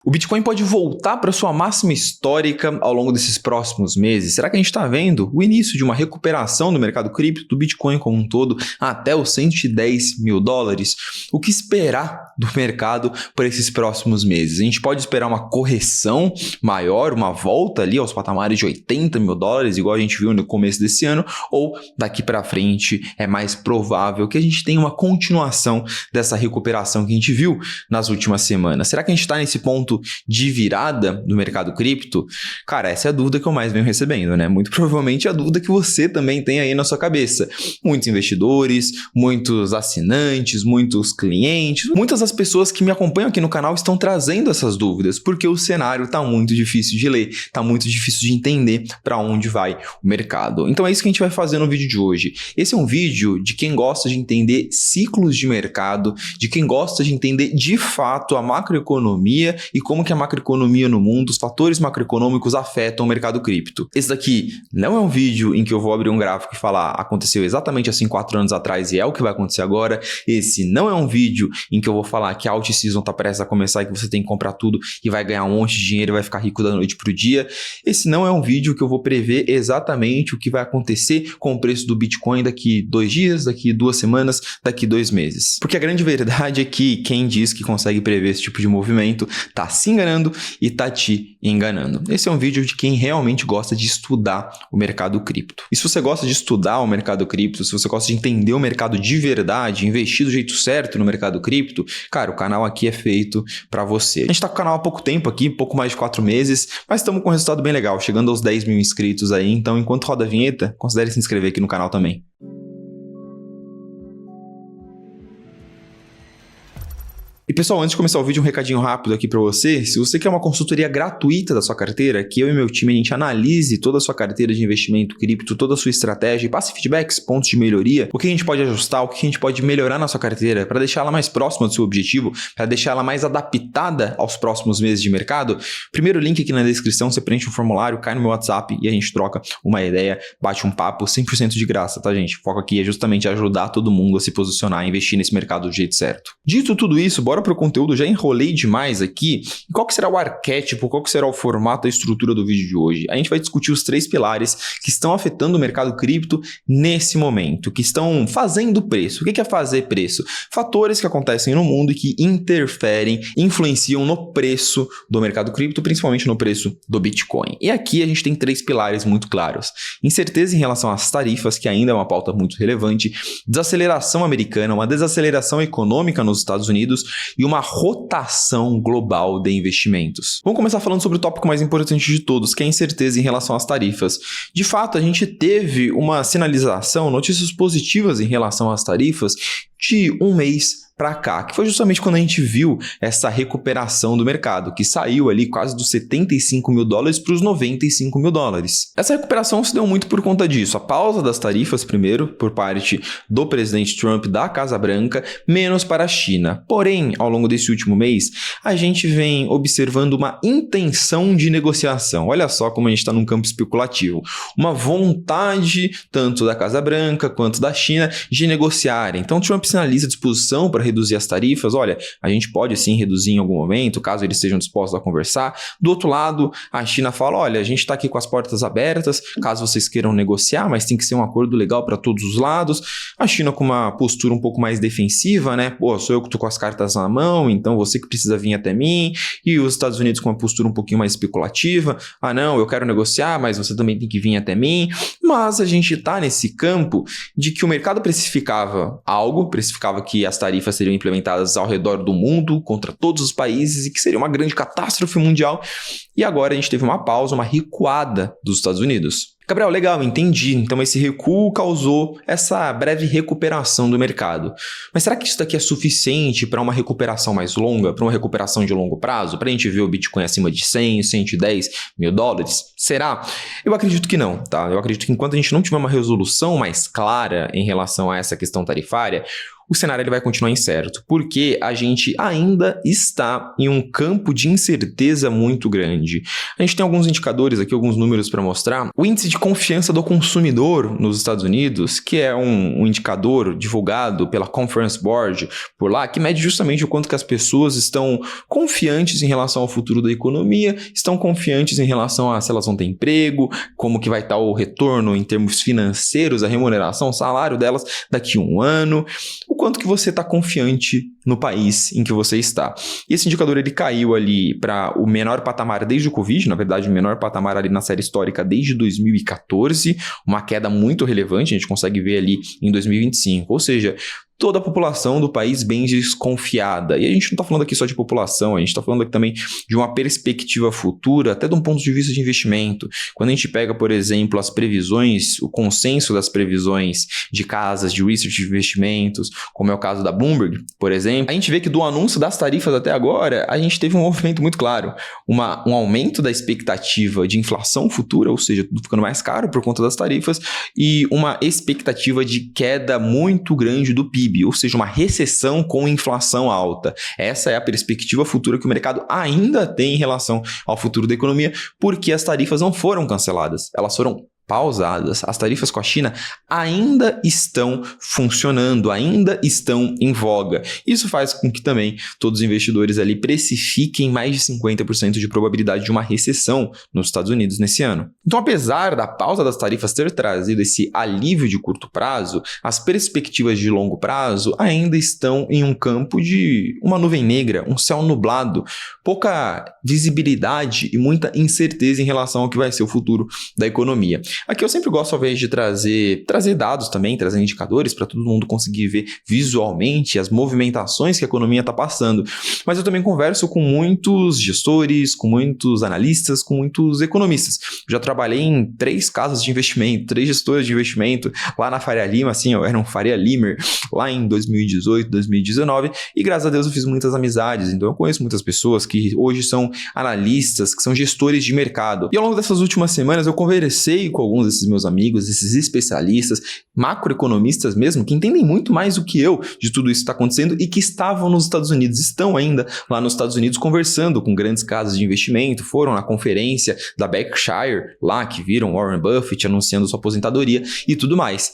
O Bitcoin pode voltar para sua máxima histórica ao longo desses próximos meses? Será que a gente está vendo o início de uma recuperação do mercado cripto, do Bitcoin como um todo, até os 110 mil dólares? O que esperar do mercado para esses próximos meses? A gente pode esperar uma correção maior, uma volta ali aos patamares de 80 mil dólares, igual a gente viu no começo desse ano, ou daqui para frente é mais provável que a gente tenha uma continuação dessa recuperação que a gente viu nas últimas semanas? Será que a gente está nesse ponto de virada no mercado cripto? Cara, essa é a dúvida que eu mais venho recebendo, né? Muito provavelmente a dúvida que você também tem aí na sua cabeça. Muitos investidores, muitos assinantes, muitos clientes, muitas das pessoas que me acompanham aqui no canal estão trazendo essas dúvidas, porque o cenário está muito difícil de ler, está muito difícil de entender para onde vai o mercado. Então é isso que a gente vai fazer no vídeo de hoje. Esse é um vídeo de quem gosta de entender ciclos de mercado, de quem gosta de entender de fato a macroeconomia e como que a macroeconomia no mundo, os fatores macroeconômicos afetam o mercado cripto. Esse daqui não é um vídeo em que eu vou abrir um gráfico e falar aconteceu exatamente assim 4 anos atrás e é o que vai acontecer agora. Esse não é um vídeo em que eu vou falar que a alt season tá prestes a começar e que você tem que comprar tudo e vai ganhar um monte de dinheiro e vai ficar rico da noite pro dia. Esse não é um vídeo que eu vou prever exatamente o que vai acontecer com o preço do Bitcoin daqui 2 dias, daqui 2 semanas, daqui 2 meses. Porque a grande verdade é que quem diz que consegue prever esse tipo de movimento tá se enganando e tá te enganando. Esse é um vídeo de quem realmente gosta de estudar o mercado cripto. E se você gosta de estudar o mercado cripto, se você gosta de entender o mercado de verdade, investir do jeito certo no mercado cripto, cara, o canal aqui é feito para você. A gente tá com o canal há pouco tempo aqui, pouco mais de 4 meses, mas estamos com um resultado bem legal, chegando aos 10 mil inscritos aí, então enquanto roda a vinheta, considere se inscrever aqui no canal também. E pessoal, antes de começar o vídeo, um recadinho rápido aqui para você. Se você quer uma consultoria gratuita da sua carteira, que eu e meu time a gente analise toda a sua carteira de investimento cripto, toda a sua estratégia e passe feedbacks, pontos de melhoria, o que a gente pode ajustar, o que a gente pode melhorar na sua carteira para deixar ela mais próxima do seu objetivo, para deixar ela mais adaptada aos próximos meses de mercado, primeiro link aqui na descrição, você preenche um formulário, cai no meu WhatsApp e a gente troca uma ideia, bate um papo 100% de graça, tá gente? O foco aqui é justamente ajudar todo mundo a se posicionar e investir nesse mercado do jeito certo. Dito tudo isso, bora para o conteúdo, já enrolei demais aqui. E qual que será o arquétipo, qual que será o formato, a estrutura do vídeo de hoje? A gente vai discutir os 3 pilares que estão afetando o mercado cripto nesse momento, que estão fazendo preço. O que é fazer preço? Fatores que acontecem no mundo e que interferem, influenciam no preço do mercado cripto, principalmente no preço do Bitcoin. E aqui a gente tem 3 pilares muito claros. Incerteza em relação às tarifas, que ainda é uma pauta muito relevante, desaceleração americana, uma desaceleração econômica nos Estados Unidos e uma rotação global de investimentos. Vamos começar falando sobre o tópico mais importante de todos, que é a incerteza em relação às tarifas. De fato, a gente teve uma sinalização, notícias positivas em relação às tarifas de um mês para cá, que foi justamente quando a gente viu essa recuperação do mercado, que saiu ali quase dos 75 mil dólares para os 95 mil dólares. Essa recuperação se deu muito por conta disso, a pausa das tarifas primeiro, por parte do presidente Trump da Casa Branca, menos para a China. Porém, ao longo desse último mês, a gente vem observando uma intenção de negociação. Olha só como a gente está num campo especulativo. Uma vontade, tanto da Casa Branca quanto da China, de negociar. Então, Trump sinaliza disposição para reduzir as tarifas. Olha, a gente pode sim reduzir em algum momento, caso eles estejam dispostos a conversar. Do outro lado, a China fala, olha, a gente está aqui com as portas abertas, caso vocês queiram negociar, mas tem que ser um acordo legal para todos os lados. A China com uma postura um pouco mais defensiva, né? Pô, sou eu que estou com as cartas na mão, então você que precisa vir até mim. E os Estados Unidos com uma postura um pouquinho mais especulativa. Ah, não, eu quero negociar, mas você também tem que vir até mim. Mas a gente está nesse campo de que o mercado precificava algo, precificava que as tarifas seriam implementadas ao redor do mundo, contra todos os países, e que seria uma grande catástrofe mundial. E agora a gente teve uma pausa, uma recuada dos Estados Unidos. Gabriel, legal, entendi. Então esse recuo causou essa breve recuperação do mercado. Mas será que isso daqui é suficiente para uma recuperação mais longa, para uma recuperação de longo prazo, para a gente ver o Bitcoin acima de 100, 110 mil dólares? Será? Eu acredito que não, tá? Eu acredito que enquanto a gente não tiver uma resolução mais clara em relação a essa questão tarifária, o cenário ele vai continuar incerto, porque a gente ainda está em um campo de incerteza muito grande. A gente tem alguns indicadores aqui, alguns números para mostrar. O índice de confiança do consumidor nos Estados Unidos, que é um indicador divulgado pela Conference Board por lá, que mede justamente o quanto que as pessoas estão confiantes em relação ao futuro da economia, estão confiantes em relação a se elas vão ter emprego, como que vai estar o retorno em termos financeiros, a remuneração, o salário delas daqui a um ano, o quanto que você está confiante no país em que você está. E esse indicador ele caiu ali para o menor patamar desde o Covid, na verdade o menor patamar ali na série histórica desde 2014, uma queda muito relevante, a gente consegue ver ali em 2025, ou seja, toda a população do país bem desconfiada. E a gente não está falando aqui só de população, a gente está falando aqui também de uma perspectiva futura, até de um ponto de vista de investimento. Quando a gente pega, por exemplo, as previsões, o consenso das previsões de casas de research de investimentos, como é o caso da Bloomberg, por exemplo, a gente vê que do anúncio das tarifas até agora, a gente teve um movimento muito claro. Um aumento da expectativa de inflação futura, ou seja, tudo ficando mais caro por conta das tarifas, e uma expectativa de queda muito grande do PIB. Ou seja, uma recessão com inflação alta. Essa é a perspectiva futura que o mercado ainda tem em relação ao futuro da economia, porque as tarifas não foram canceladas, elas foram pausadas. As tarifas com a China ainda estão funcionando, ainda estão em voga. Isso faz com que também todos os investidores ali precifiquem mais de 50% de probabilidade de uma recessão nos Estados Unidos nesse ano. Então, apesar da pausa das tarifas ter trazido esse alívio de curto prazo, as perspectivas de longo prazo ainda estão em um campo de uma nuvem negra, um céu nublado, pouca visibilidade e muita incerteza em relação ao que vai ser o futuro da economia. Aqui eu sempre gosto, ao invés de trazer dados também, trazer indicadores para todo mundo conseguir ver visualmente as movimentações que a economia está passando. Mas eu também converso com muitos gestores, com muitos analistas, com muitos economistas. Já trabalhei em 3 casas de investimento, 3 gestores de investimento lá na Faria Lima, assim, eu era um Faria Limer lá em 2018, 2019, e graças a Deus eu fiz muitas amizades. Então eu conheço muitas pessoas que hoje são analistas, que são gestores de mercado. E ao longo dessas últimas semanas eu conversei com alguns desses meus amigos, esses especialistas, macroeconomistas mesmo, que entendem muito mais do que eu de tudo isso que está acontecendo e que estavam nos Estados Unidos, estão ainda lá nos Estados Unidos conversando com grandes casas de investimento, foram na conferência da Berkshire lá, que viram Warren Buffett anunciando sua aposentadoria e tudo mais.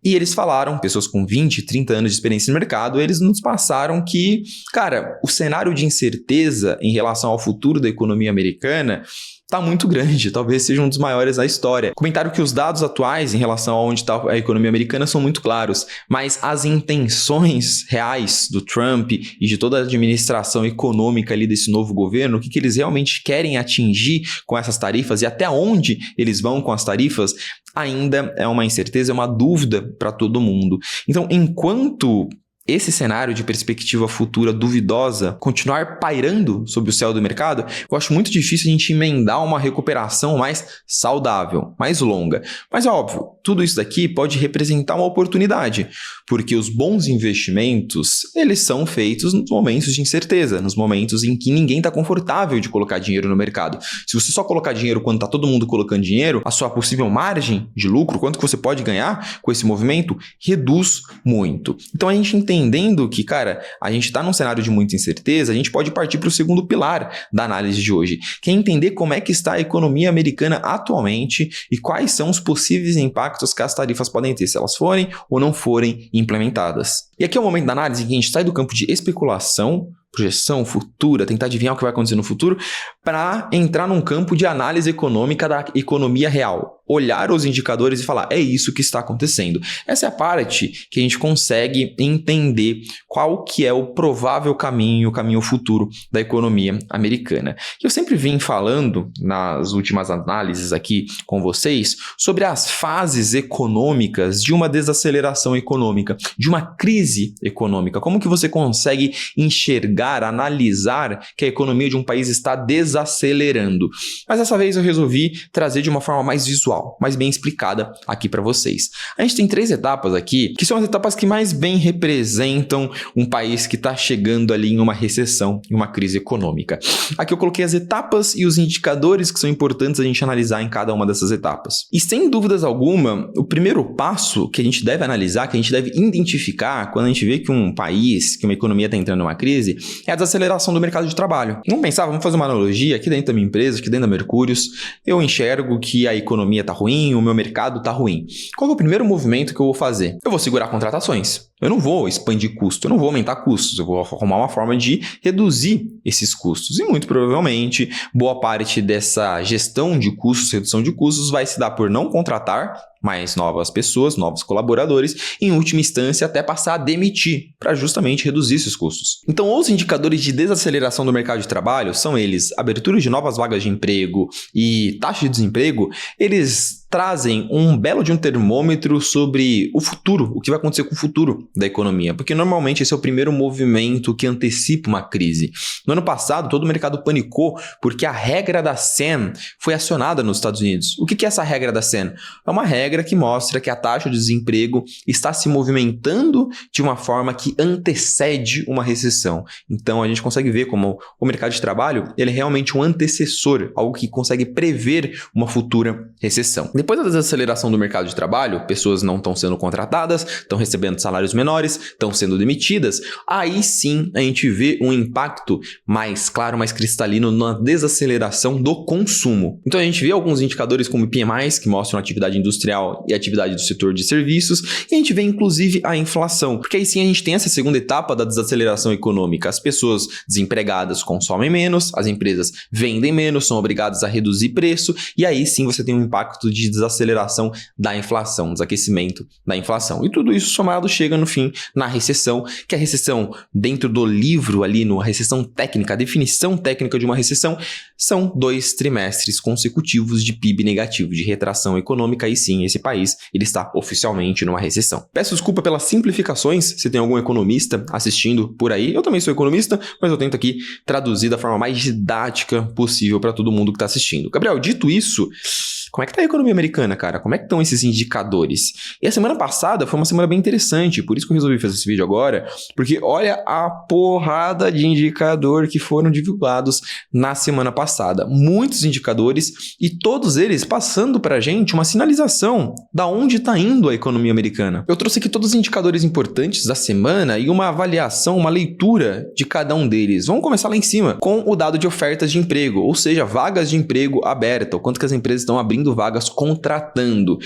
E eles falaram, pessoas com 20, 30 anos de experiência no mercado, eles nos passaram que, cara, o cenário de incerteza em relação ao futuro da economia americana está muito grande, talvez seja um dos maiores da história. Comentaram que os dados atuais em relação a onde está a economia americana são muito claros, mas as intenções reais do Trump e de toda a administração econômica ali desse novo governo, o que eles realmente querem atingir com essas tarifas e até onde eles vão com as tarifas, ainda é uma incerteza, é uma dúvida para todo mundo. Então, enquanto esse cenário de perspectiva futura duvidosa continuar pairando sobre o céu do mercado, eu acho muito difícil a gente emendar uma recuperação mais saudável, mais longa. Mas é óbvio, tudo isso daqui pode representar uma oportunidade, porque os bons investimentos, eles são feitos nos momentos de incerteza, nos momentos em que ninguém está confortável de colocar dinheiro no mercado. Se você só colocar dinheiro quando está todo mundo colocando dinheiro, a sua possível margem de lucro, quanto que você pode ganhar com esse movimento, reduz muito. Então a gente entendendo que, cara, a gente está num cenário de muita incerteza, a gente pode partir para o segundo pilar da análise de hoje, que é entender como é que está a economia americana atualmente e quais são os possíveis impactos que as tarifas podem ter, se elas forem ou não forem implementadas. E aqui é o momento da análise em que a gente sai do campo de especulação, projeção futura, tentar adivinhar o que vai acontecer no futuro, para entrar num campo de análise econômica da economia real. Olhar os indicadores e falar, é isso que está acontecendo. Essa é a parte que a gente consegue entender qual que é o provável caminho, o caminho futuro da economia americana. Eu sempre vim falando nas últimas análises aqui com vocês sobre as fases econômicas de uma desaceleração econômica, de uma crise econômica. Como que você consegue enxergar, analisar que a economia de um país está desacelerando desacelerando. Mas dessa vez eu resolvi trazer de uma forma mais visual, mais bem explicada aqui para vocês. A gente tem 3 etapas aqui, que são as etapas que mais bem representam um país que está chegando ali em uma recessão, em uma crise econômica. Aqui eu coloquei as etapas e os indicadores que são importantes a gente analisar em cada uma dessas etapas. E sem dúvidas alguma, o primeiro passo que a gente deve analisar, que a gente deve identificar quando a gente vê que um país, que uma economia está entrando numa crise, é a desaceleração do mercado de trabalho. Vamos pensar, vamos fazer uma analogia aqui dentro da minha empresa, aqui dentro da Mercúrios, eu enxergo que a economia está ruim, o meu mercado está ruim. Qual é o primeiro movimento que eu vou fazer? Eu vou segurar contratações. Eu não vou expandir custo, eu não vou aumentar custos, eu vou arrumar uma forma de reduzir esses custos. E muito provavelmente, boa parte dessa gestão de custos, redução de custos, vai se dar por não contratar mais novas pessoas, novos colaboradores, em última instância até passar a demitir, para justamente reduzir esses custos. Então, os indicadores de desaceleração do mercado de trabalho são eles: abertura de novas vagas de emprego e taxa de desemprego. Eles trazem um belo de um termômetro sobre o futuro, o que vai acontecer com o futuro da economia, porque normalmente esse é o primeiro movimento que antecipa uma crise. No ano passado, todo o mercado panicou porque a regra da SEM foi acionada nos Estados Unidos. O que é essa regra da SEM? É uma regra que mostra que a taxa de desemprego está se movimentando de uma forma que antecede uma recessão. Então a gente consegue ver como o mercado de trabalho ele é realmente um antecessor, algo que consegue prever uma futura recessão. Depois da desaceleração do mercado de trabalho, pessoas não estão sendo contratadas, estão recebendo salários menores, estão sendo demitidas, aí sim a gente vê um impacto mais claro, mais cristalino na desaceleração do consumo. Então a gente vê alguns indicadores como PMIs, que mostram a atividade industrial e a atividade do setor de serviços, e a gente vê inclusive a inflação, porque aí sim a gente tem essa segunda etapa da desaceleração econômica. As pessoas desempregadas consomem menos, as empresas vendem menos, são obrigadas a reduzir preço, e aí sim você tem um impacto de desaceleração da inflação, desaquecimento da inflação. E tudo isso somado chega no fim na recessão, que a recessão dentro do livro ali, no recessão técnica, a definição técnica de uma recessão, são 2 trimestres consecutivos de PIB negativo, de retração econômica, e sim, esse país ele está oficialmente numa recessão. Peço desculpa pelas simplificações, se tem algum economista assistindo por aí, eu também sou economista, mas eu tento aqui traduzir da forma mais didática possível para todo mundo que está assistindo. Gabriel, dito isso, como é que tá a economia americana, cara? Como é que estão esses indicadores? E a semana passada foi uma semana bem interessante, por isso que eu resolvi fazer esse vídeo agora, porque olha a porrada de indicador que foram divulgados na semana passada. Muitos indicadores e todos eles passando pra gente uma sinalização da onde está indo a economia americana. Eu trouxe aqui todos os indicadores importantes da semana e uma avaliação, uma leitura de cada um deles. Vamos começar lá em cima com o dado de ofertas de emprego, ou seja, vagas de emprego abertas, o quanto que as empresas estão abrindo vagas contratando.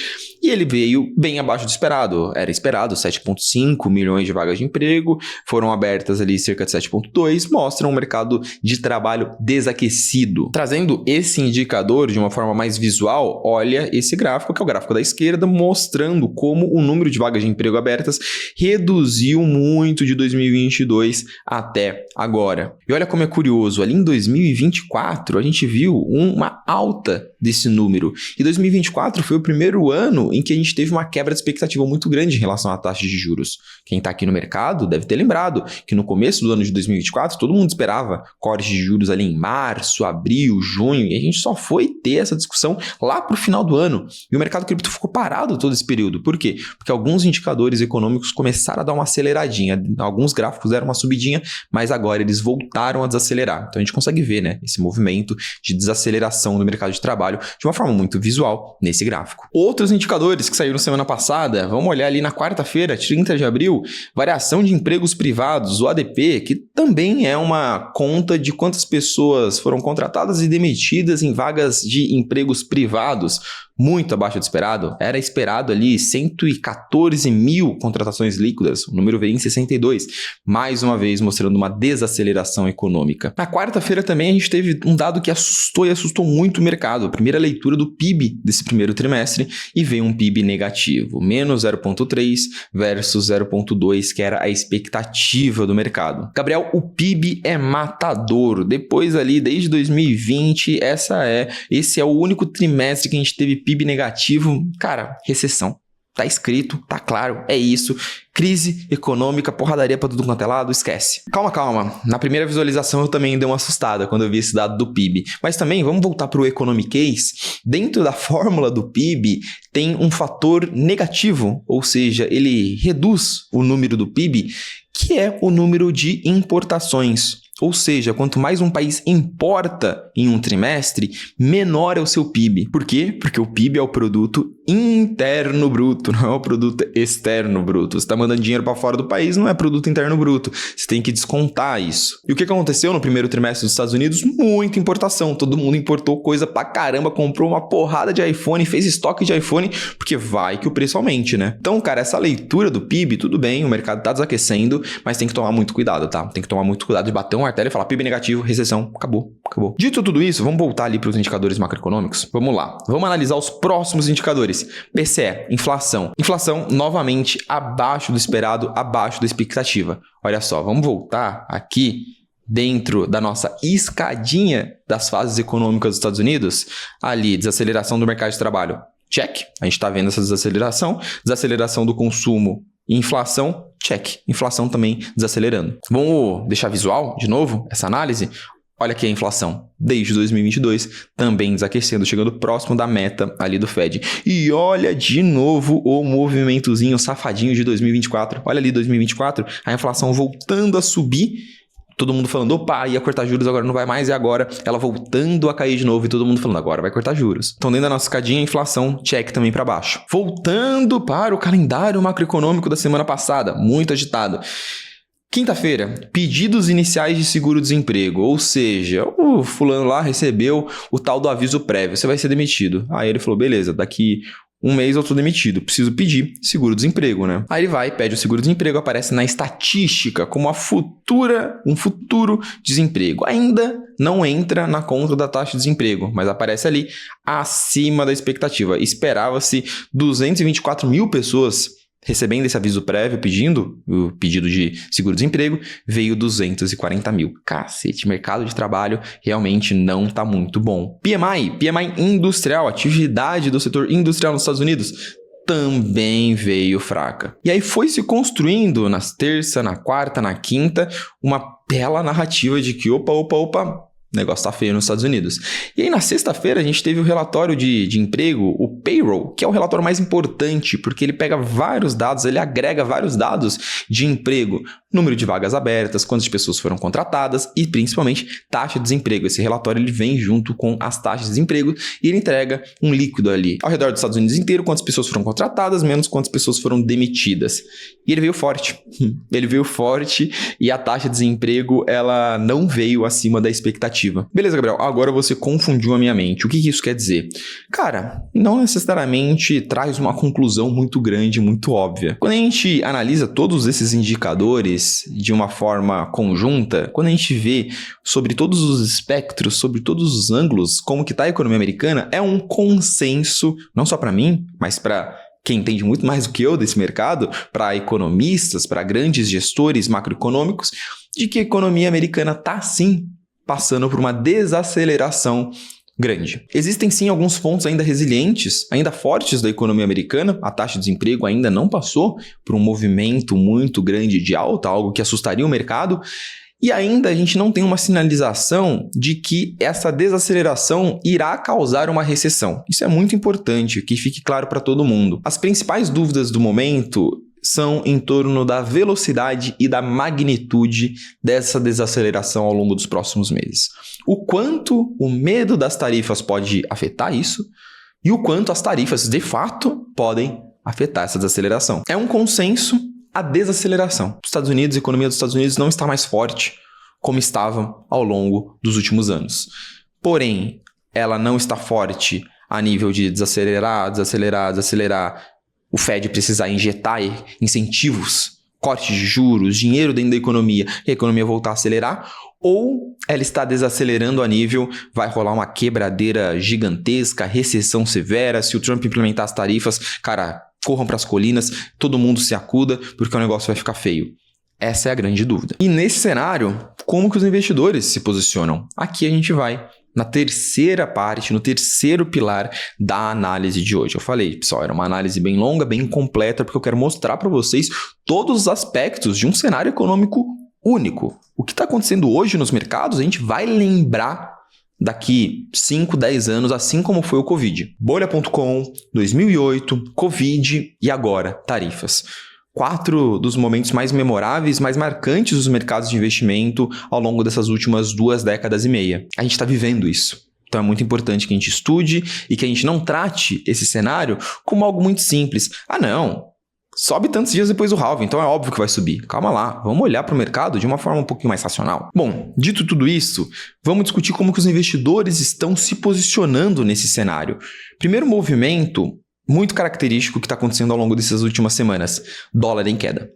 E ele veio bem abaixo do esperado. Era esperado 7,5 milhões de vagas de emprego, foram abertas ali cerca de 7,2, mostram um mercado de trabalho desaquecido. Trazendo esse indicador de uma forma mais visual, olha esse gráfico, que é o gráfico da esquerda, mostrando como o número de vagas de emprego abertas reduziu muito de 2022 até agora. E olha como é curioso, ali em 2024 a gente viu uma alta desse número. E 2024 foi o primeiro ano em que a gente teve uma quebra de expectativa muito grande em relação à taxa de juros. Quem está aqui no mercado deve ter lembrado que no começo do ano de 2024 todo mundo esperava corte de juros ali em março, abril, junho, e a gente só foi ter essa discussão lá para o final do ano. E o mercado cripto ficou parado todo esse período. Por quê? Porque alguns indicadores econômicos começaram a dar uma aceleradinha. Alguns gráficos deram uma subidinha, mas agora eles voltaram a desacelerar. Então a gente consegue ver, né, esse movimento de desaceleração no mercado de trabalho de uma forma muito visual nesse gráfico. Outros indicadores que saíram semana passada, vamos olhar ali na quarta-feira, 30 de abril, variação de empregos privados, o ADP, que também é uma conta de quantas pessoas foram contratadas e demitidas em vagas de empregos privados. Muito abaixo do esperado, era esperado ali 114 mil contratações líquidas, o número veio em 62, mais uma vez mostrando uma desaceleração econômica. Na quarta-feira também a gente teve um dado que assustou muito o mercado, a primeira leitura do PIB desse primeiro trimestre, e veio um PIB negativo, menos 0,3 versus 0,2, que era a expectativa do mercado. Gabriel, o PIB é matador, depois ali, desde 2020, esse é o único trimestre que a gente teve PIB negativo, cara, recessão. Tá escrito, tá claro, é isso. Crise econômica, porradaria pra tudo quanto é lado, esquece. Calma. Na primeira visualização eu também dei uma assustada quando eu vi esse dado do PIB. Mas também, vamos voltar pro Economic Case. Dentro da fórmula do PIB tem um fator negativo, ou seja, ele reduz o número do PIB, que é o número de importações. Ou seja, quanto mais um país importa em um trimestre, menor é o seu PIB. Por quê? Porque o PIB é o produto interno bruto, não é o produto externo bruto. Você está mandando dinheiro para fora do país, não é produto interno bruto. Você tem que descontar isso. E o que aconteceu no primeiro trimestre dos Estados Unidos? Muita importação. Todo mundo importou coisa pra caramba, comprou uma porrada de iPhone, fez estoque de iPhone, porque vai que o preço aumente, né? Então, cara, essa leitura do PIB, tudo bem, o mercado tá desaquecendo, mas tem que tomar muito cuidado, tá? Tem que tomar muito cuidado de bater um martelo e falar PIB negativo, recessão, acabou. Dito tudo isso, vamos voltar ali para os indicadores macroeconômicos? Vamos lá. Vamos analisar os próximos indicadores. PCE, inflação. Inflação novamente abaixo do esperado, abaixo da expectativa. Olha só, vamos voltar aqui dentro da nossa escadinha das fases econômicas dos Estados Unidos. Ali, desaceleração do mercado de trabalho. Check. A gente está vendo essa desaceleração. Desaceleração do consumo. Inflação, check. Inflação também desacelerando. Vamos deixar visual de novo essa análise? Olha aqui a inflação, desde 2022, também desaquecendo, chegando próximo da meta ali do Fed. E olha de novo o movimentozinho safadinho de 2024. Olha ali 2024, a inflação voltando a subir. Todo mundo falando, opa, ia cortar juros, agora não vai mais, e agora ela voltando a cair de novo, e todo mundo falando, agora vai cortar juros. Então, dentro da nossa escadinha, inflação, check também para baixo. Voltando para o calendário macroeconômico da semana passada, muito agitado. Quinta-feira, pedidos iniciais de seguro-desemprego, ou seja, o fulano lá recebeu o tal do aviso prévio, você vai ser demitido. Aí ele falou, beleza, daqui um mês eu tô demitido, preciso pedir seguro-desemprego, né? Aí ele vai, pede o seguro-desemprego, aparece na estatística como um futuro desemprego. Ainda não entra na conta da taxa de desemprego, mas aparece ali acima da expectativa. Esperava-se 224 mil pessoas recebendo esse aviso prévio, pedindo o pedido de seguro-desemprego, veio 240 mil. Cacete, mercado de trabalho realmente não tá muito bom. PMI industrial, atividade do setor industrial nos Estados Unidos, também veio fraca. E aí foi se construindo na terça, na quarta, na quinta, uma bela narrativa de que opa, o negócio tá feio nos Estados Unidos. E aí na sexta-feira a gente teve o relatório de emprego, o payroll, que é o relatório mais importante, porque ele pega vários dados, ele agrega vários dados de emprego, número de vagas abertas, quantas pessoas foram contratadas e principalmente taxa de desemprego. Esse relatório ele vem junto com as taxas de desemprego e ele entrega um líquido ali ao redor dos Estados Unidos inteiro, quantas pessoas foram contratadas, menos quantas pessoas foram demitidas. E ele veio forte. Ele veio forte e a taxa de desemprego ela não veio acima da expectativa. Beleza, Gabriel, agora você confundiu a minha mente. O que isso quer dizer? Cara, não necessariamente traz uma conclusão muito grande, muito óbvia. Quando a gente analisa todos esses indicadores de uma forma conjunta, quando a gente vê sobre todos os espectros, sobre todos os ângulos, como que está a economia americana, é um consenso, não só para mim, mas para quem entende muito mais do que eu desse mercado, para economistas, para grandes gestores macroeconômicos, de que a economia americana está sim passando por uma desaceleração grande. Existem sim alguns pontos ainda resilientes, ainda fortes da economia americana. A taxa de desemprego ainda não passou por um movimento muito grande de alta, algo que assustaria o mercado. E ainda a gente não tem uma sinalização de que essa desaceleração irá causar uma recessão. Isso é muito importante, que fique claro para todo mundo. As principais dúvidas do momento são em torno da velocidade e da magnitude dessa desaceleração ao longo dos próximos meses. O quanto o medo das tarifas pode afetar isso e o quanto as tarifas, de fato, podem afetar essa desaceleração. É um consenso a desaceleração. Os Estados Unidos, a economia dos Estados Unidos não está mais forte como estava ao longo dos últimos anos. Porém, ela não está forte a nível de desacelerar, o Fed precisar injetar incentivos, cortes de juros, dinheiro dentro da economia e a economia voltar a acelerar, ou ela está desacelerando a nível, vai rolar uma quebradeira gigantesca, recessão severa, se o Trump implementar as tarifas, cara, corram para as colinas, todo mundo se acuda, porque o negócio vai ficar feio. Essa é a grande dúvida. E nesse cenário, como que os investidores se posicionam? Aqui a gente vai na terceira parte, no terceiro pilar da análise de hoje. Eu falei, pessoal, era uma análise bem longa, bem completa, porque eu quero mostrar para vocês todos os aspectos de um cenário econômico único. O que está acontecendo hoje nos mercados, a gente vai lembrar daqui 5, 10 anos, assim como foi o Covid. Bolha.com, 2008, Covid e agora, tarifas. 4 dos momentos mais memoráveis, mais marcantes dos mercados de investimento ao longo dessas últimas 2 décadas e meia. A gente está vivendo isso. Então é muito importante que a gente estude e que a gente não trate esse cenário como algo muito simples. Ah, não, sobe tantos dias depois do halving, então é óbvio que vai subir. Calma lá, vamos olhar para o mercado de uma forma um pouquinho mais racional. Bom, dito tudo isso, vamos discutir como que os investidores estão se posicionando nesse cenário. Primeiro movimento muito característico que está acontecendo ao longo dessas últimas semanas. Dólar em queda.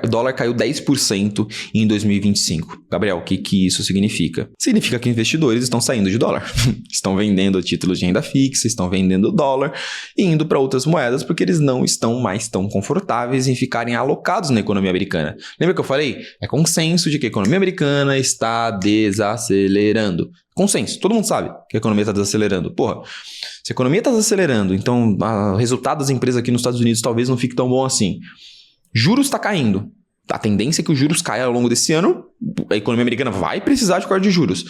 Dólar caiu 10% em 2025. Gabriel, o que isso significa? Significa que investidores estão saindo de dólar. Estão vendendo títulos de renda fixa, estão vendendo dólar e indo para outras moedas porque eles não estão mais tão confortáveis em ficarem alocados na economia americana. Lembra que eu falei? É consenso de que a economia americana está desacelerando. Consenso. Todo mundo sabe que a economia está desacelerando. Porra, se a economia está desacelerando, então o resultado das empresas aqui nos Estados Unidos talvez não fique tão bom assim. Juros está caindo. A tendência é que os juros caiam ao longo desse ano. A economia americana vai precisar de corte de juros.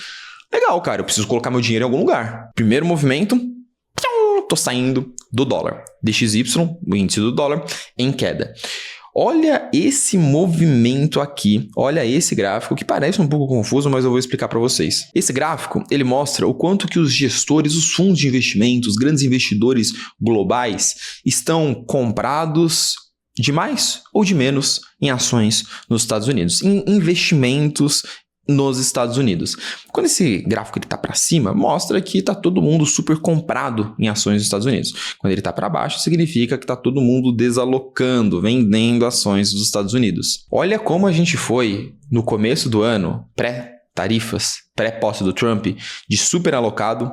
Legal, cara. Eu preciso colocar meu dinheiro em algum lugar. Primeiro movimento, tô saindo do dólar. DXY, o índice do dólar, em queda. Olha esse movimento aqui, olha esse gráfico que parece um pouco confuso, mas eu vou explicar para vocês. Esse gráfico, ele mostra o quanto que os gestores, os fundos de investimento, os grandes investidores globais estão comprados de mais ou de menos em ações nos Estados Unidos, em investimentos nos Estados Unidos. Quando esse gráfico está para cima, mostra que está todo mundo super comprado em ações dos Estados Unidos. Quando ele está para baixo, significa que está todo mundo desalocando, vendendo ações dos Estados Unidos. Olha como a gente foi no começo do ano, pré-tarifas, pré-posse do Trump, de super alocado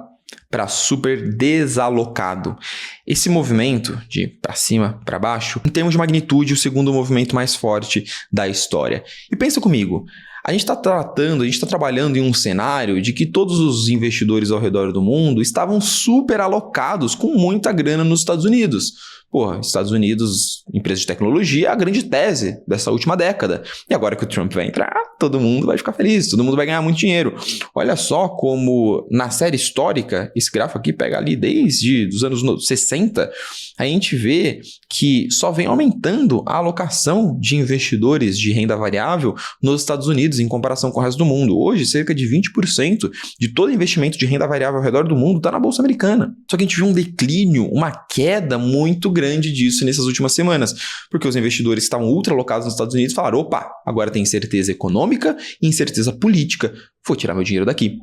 para super desalocado. Esse movimento de para cima, para baixo, em termos de magnitude, o segundo movimento mais forte da história. E pensa comigo, a gente está trabalhando em um cenário de que todos os investidores ao redor do mundo estavam super alocados com muita grana nos Estados Unidos. Porra, Estados Unidos, empresa de tecnologia, é a grande tese dessa última década. E agora que o Trump vai entrar, todo mundo vai ficar feliz, todo mundo vai ganhar muito dinheiro. Olha só como na série histórica, esse gráfico aqui pega ali desde os anos 60, a gente vê que só vem aumentando a alocação de investidores de renda variável nos Estados Unidos em comparação com o resto do mundo. Hoje, cerca de 20% de todo investimento de renda variável ao redor do mundo está na Bolsa Americana. Só que a gente viu um declínio, uma queda muito grande disso nessas últimas semanas, porque os investidores que estavam ultra alocados nos Estados Unidos falaram, opa, agora tem incerteza econômica e incerteza política. Vou tirar meu dinheiro daqui,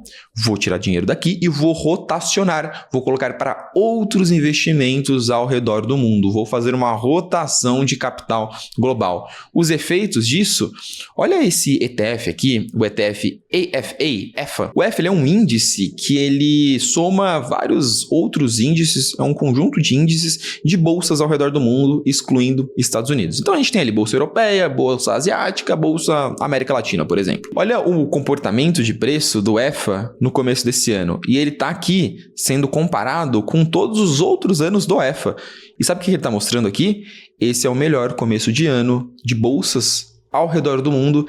vou tirar dinheiro daqui e vou rotacionar, vou colocar para outros investimentos ao redor do mundo, vou fazer uma rotação de capital global. Os efeitos disso, olha esse ETF aqui, o ETF EFA. O EFA ele é um índice que ele soma vários outros índices, é um conjunto de índices de bolsas ao redor do mundo, excluindo Estados Unidos. Então a gente tem ali bolsa europeia, bolsa asiática, bolsa América Latina, por exemplo. Olha o comportamento de preço do EFA no começo desse ano. E ele está aqui sendo comparado com todos os outros anos do EFA. E sabe o que ele está mostrando aqui? Esse é o melhor começo de ano de bolsas ao redor do mundo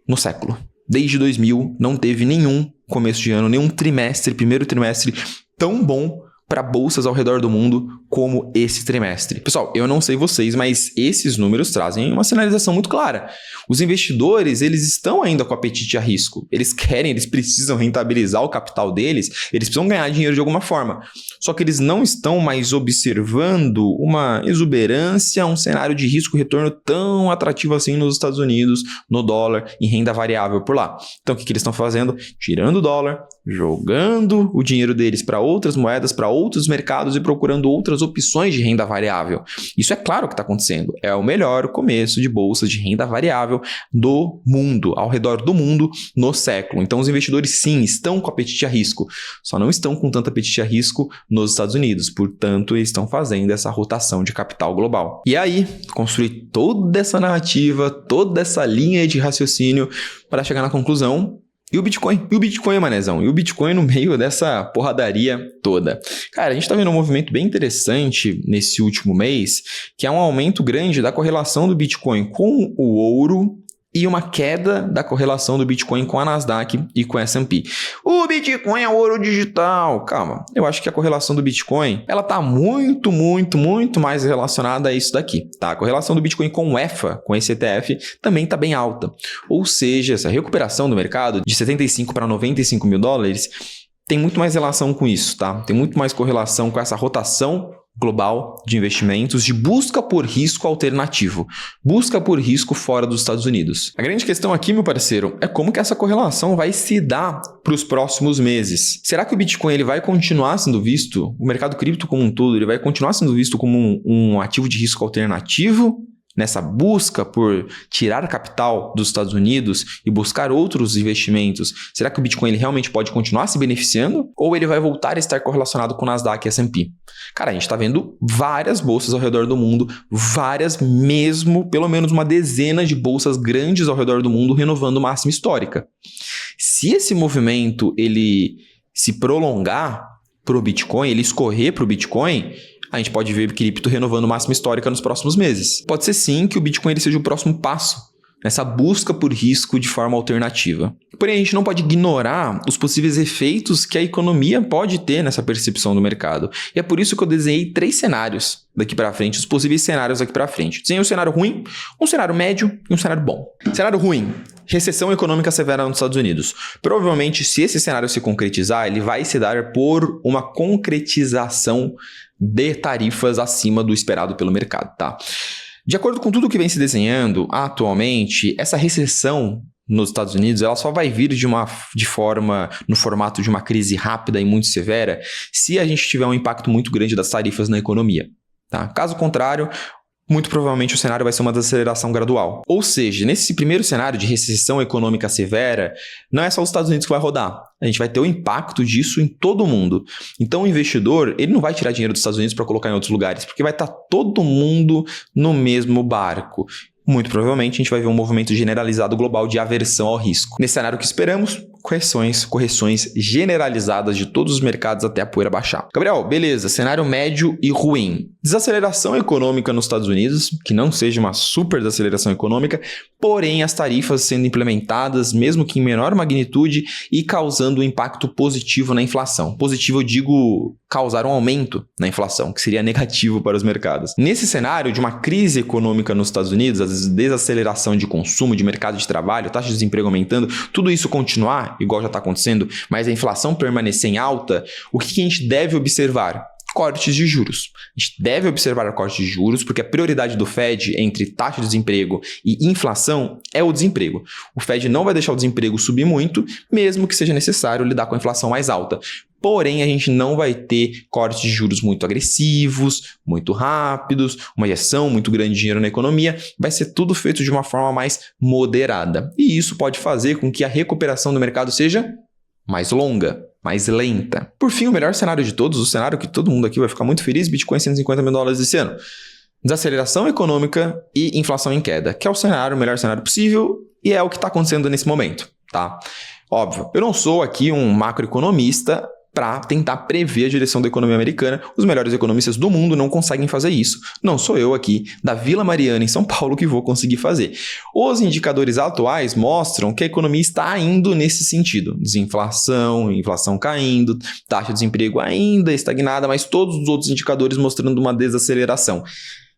no século. Desde 2000 não teve nenhum começo de ano, nenhum trimestre, primeiro trimestre tão bom para bolsas ao redor do mundo como esse trimestre. Pessoal, eu não sei vocês, mas esses números trazem uma sinalização muito clara. Os investidores, eles estão ainda com apetite a risco. Eles precisam rentabilizar o capital deles, eles precisam ganhar dinheiro de alguma forma. Só que eles não estão mais observando uma exuberância, um cenário de risco-retorno tão atrativo assim nos Estados Unidos, no dólar, em renda variável por lá. Então, o que eles estão fazendo? Tirando o dólar, jogando o dinheiro deles para outras moedas, para outros mercados e procurando outras opções de renda variável. Isso é claro que está acontecendo. É o melhor começo de bolsa de renda variável do mundo, ao redor do mundo no século. Então, os investidores, sim, estão com apetite a risco, só não estão com tanto apetite a risco nos Estados Unidos. Portanto, eles estão fazendo essa rotação de capital global. E aí, construir toda essa narrativa, toda essa linha de raciocínio para chegar na conclusão E o Bitcoin? E o Bitcoin, manezão? E o Bitcoin no meio dessa porradaria toda? Cara, a gente tá vendo um movimento bem interessante nesse último mês, que é um aumento grande da correlação do Bitcoin com o ouro e uma queda da correlação do Bitcoin com a Nasdaq e com a S&P. O Bitcoin é ouro digital. Calma, eu acho que a correlação do Bitcoin, ela tá muito mais relacionada a isso daqui, tá? A correlação do Bitcoin com o EFA, com esse ETF, também tá bem alta. Ou seja, essa recuperação do mercado de 75 para 95 mil dólares tem muito mais relação com isso, tá? Tem muito mais correlação com essa rotação global de investimentos, de busca por risco alternativo, busca por risco fora dos Estados Unidos. A grande questão aqui, meu parceiro, é como que essa correlação vai se dar para os próximos meses. Será que o Bitcoin ele vai continuar sendo visto, o mercado cripto como um todo, ele vai continuar sendo visto como um ativo de risco alternativo? Nessa busca por tirar capital dos Estados Unidos e buscar outros investimentos, será que o Bitcoin ele realmente pode continuar se beneficiando? Ou ele vai voltar a estar correlacionado com o Nasdaq e S&P? Cara, a gente está vendo várias bolsas ao redor do mundo, várias mesmo, pelo menos uma dezena de bolsas grandes ao redor do mundo renovando máxima histórica. Se esse movimento ele se prolongar para o Bitcoin, ele escorrer para o Bitcoin, a gente pode ver cripto renovando máxima histórica nos próximos meses. Pode ser sim que o Bitcoin ele seja o próximo passo nessa busca por risco de forma alternativa. Porém, a gente não pode ignorar os possíveis efeitos que a economia pode ter nessa percepção do mercado. E é por isso que eu desenhei 3 cenários daqui para frente, os possíveis cenários daqui para frente. Desenhei um cenário ruim, um cenário médio e um cenário bom. Cenário ruim: recessão econômica severa nos Estados Unidos. Provavelmente, se esse cenário se concretizar, ele vai se dar por uma concretização de tarifas acima do esperado pelo mercado, tá? De acordo com tudo que vem se desenhando atualmente, essa recessão nos Estados Unidos ela só vai vir no formato de uma crise rápida e muito severa se a gente tiver um impacto muito grande das tarifas na economia, tá? Caso contrário, muito provavelmente o cenário vai ser uma desaceleração gradual. Ou seja, nesse primeiro cenário de recessão econômica severa, não é só os Estados Unidos que vai rodar. A gente vai ter o impacto disso em todo o mundo. Então o investidor ele não vai tirar dinheiro dos Estados Unidos para colocar em outros lugares, porque vai estar todo mundo no mesmo barco. Muito provavelmente a gente vai ver um movimento generalizado global de aversão ao risco. Nesse cenário que esperamos, correções generalizadas de todos os mercados até a poeira baixar. Gabriel, beleza, cenário médio e ruim. Desaceleração econômica nos Estados Unidos, que não seja uma super desaceleração econômica, porém as tarifas sendo implementadas, mesmo que em menor magnitude, e causando um impacto positivo na inflação. Positivo eu digo causar um aumento na inflação, que seria negativo para os mercados. Nesse cenário de uma crise econômica nos Estados Unidos, a desaceleração de consumo, de mercado de trabalho, taxa de desemprego aumentando, tudo isso continuar, igual já está acontecendo, mas a inflação permanecer em alta, o que a gente deve observar? Cortes de juros. A gente deve observar cortes de juros porque a prioridade do Fed entre taxa de desemprego e inflação é o desemprego. O Fed não vai deixar o desemprego subir muito, mesmo que seja necessário lidar com a inflação mais alta. Porém, a gente não vai ter cortes de juros muito agressivos, muito rápidos, uma injeção muito grande de dinheiro na economia. Vai ser tudo feito de uma forma mais moderada. E isso pode fazer com que a recuperação do mercado seja mais longa, mais lenta. Por fim, o melhor cenário de todos, o cenário que todo mundo aqui vai ficar muito feliz, Bitcoin 150 mil dólares esse ano. Desaceleração econômica e inflação em queda, que é o melhor cenário possível e é o que está acontecendo nesse momento, tá? Óbvio, eu não sou aqui um macroeconomista para tentar prever a direção da economia americana. Os melhores economistas do mundo não conseguem fazer isso. Não sou eu aqui, da Vila Mariana, em São Paulo, que vou conseguir fazer. Os indicadores atuais mostram que a economia está indo nesse sentido. Desinflação, inflação caindo, taxa de desemprego ainda estagnada, mas todos os outros indicadores mostrando uma desaceleração.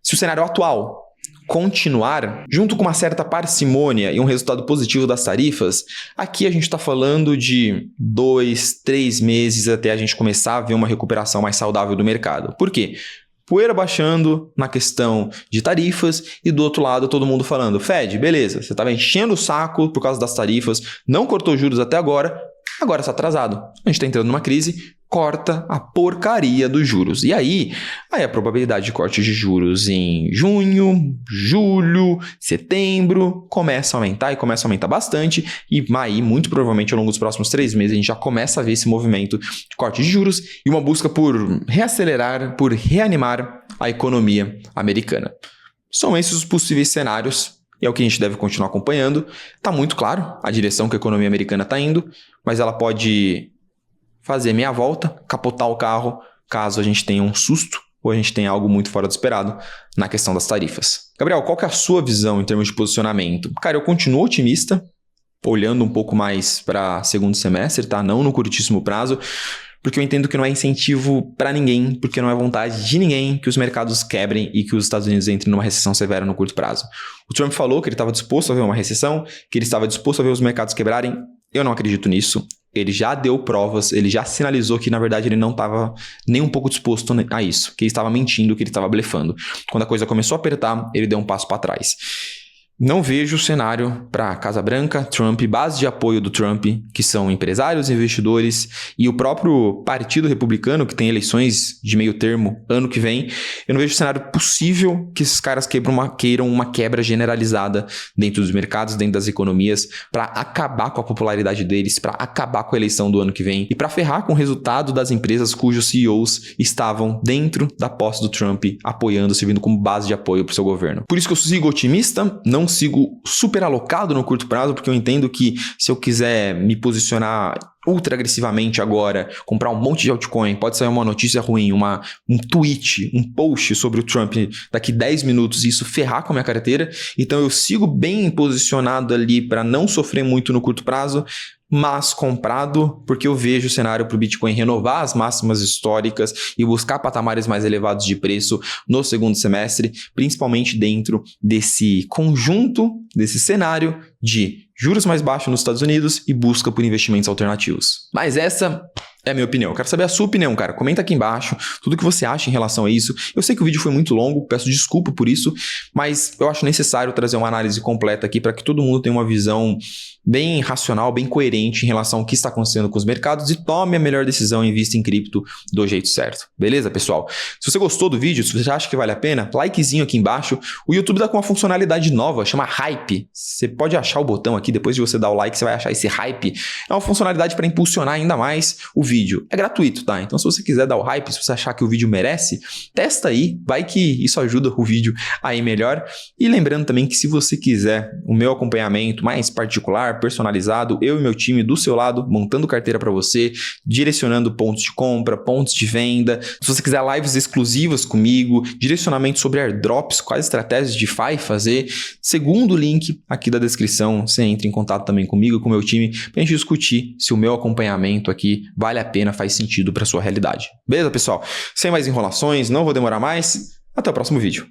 Se o cenário atual continuar, junto com uma certa parcimônia e um resultado positivo das tarifas, aqui a gente está falando de 2, 3 meses até a gente começar a ver uma recuperação mais saudável do mercado. Por quê? Poeira baixando na questão de tarifas e do outro lado todo mundo falando: Fed, beleza, você estava enchendo o saco por causa das tarifas, não cortou juros até agora está atrasado. A gente está entrando numa crise, corta a porcaria dos juros. E aí a probabilidade de corte de juros em junho, julho, setembro começa a aumentar e começa a aumentar bastante. E aí, muito provavelmente, ao longo dos próximos 3 meses, a gente já começa a ver esse movimento de corte de juros e uma busca por reacelerar, por reanimar a economia americana. São esses os possíveis cenários E é o que a gente deve continuar acompanhando. Está muito claro a direção que a economia americana está indo, mas ela pode fazer meia volta, capotar o carro, caso a gente tenha um susto ou a gente tenha algo muito fora do esperado na questão das tarifas. Gabriel, qual que é a sua visão em termos de posicionamento? Cara, eu continuo otimista, olhando um pouco mais para segundo semestre, tá? Não no curtíssimo prazo, porque eu entendo que não é incentivo para ninguém, porque não é vontade de ninguém que os mercados quebrem e que os Estados Unidos entrem numa recessão severa no curto prazo. O Trump falou que ele estava disposto a ver uma recessão, que ele estava disposto a ver os mercados quebrarem. Eu não acredito nisso. Ele já deu provas, ele já sinalizou que, na verdade, ele não estava nem um pouco disposto a isso, que ele estava mentindo, que ele estava blefando. Quando a coisa começou a apertar, ele deu um passo para trás. Não vejo cenário para Casa Branca, Trump, base de apoio do Trump, que são empresários, investidores e o próprio Partido Republicano, que tem eleições de meio termo ano que vem. Eu não vejo cenário possível que esses caras queiram uma quebra generalizada dentro dos mercados, dentro das economias, para acabar com a popularidade deles, para acabar com a eleição do ano que vem e para ferrar com o resultado das empresas cujos CEOs estavam dentro da posse do Trump, apoiando, servindo como base de apoio para o seu governo. Por isso que eu sigo otimista, não sigo super alocado no curto prazo, porque eu entendo que se eu quiser me posicionar ultra agressivamente agora, comprar um monte de altcoin, pode sair uma notícia ruim, um tweet, um post sobre o Trump daqui 10 minutos e isso ferrar com a minha carteira. Então eu sigo bem posicionado ali para não sofrer muito no curto prazo, mas comprado porque eu vejo o cenário para o Bitcoin renovar as máximas históricas e buscar patamares mais elevados de preço no segundo semestre, principalmente dentro desse conjunto, desse cenário de juros mais baixos nos Estados Unidos e busca por investimentos alternativos. Mas essa é a minha opinião. Eu quero saber a sua opinião, cara. Comenta aqui embaixo tudo o que você acha em relação a isso. Eu sei que o vídeo foi muito longo, peço desculpa por isso, mas eu acho necessário trazer uma análise completa aqui para que todo mundo tenha uma visão bem racional, bem coerente em relação ao que está acontecendo com os mercados e tome a melhor decisão e invista em cripto do jeito certo. Beleza, pessoal? Se você gostou do vídeo, se você acha que vale a pena, likezinho aqui embaixo. O YouTube está com uma funcionalidade nova, chama Hype. Você pode achar o botão aqui, depois de você dar o like, você vai achar esse Hype. É uma funcionalidade para impulsionar ainda mais o vídeo. É gratuito, tá? Então, se você quiser dar o hype, se você achar que o vídeo merece, testa aí, vai que isso ajuda o vídeo a ir melhor. E lembrando também que se você quiser o meu acompanhamento mais particular, personalizado, eu e meu time do seu lado, montando carteira para você, direcionando pontos de compra, pontos de venda. Se você quiser lives exclusivas comigo, direcionamento sobre airdrops, quais estratégias de DeFi fazer, segundo o link aqui da descrição, você entra em contato também comigo, com o meu time, para a gente discutir se o meu acompanhamento aqui vale a pena, faz sentido para sua realidade. Beleza, pessoal? Sem mais enrolações, não vou demorar mais. Até o próximo vídeo.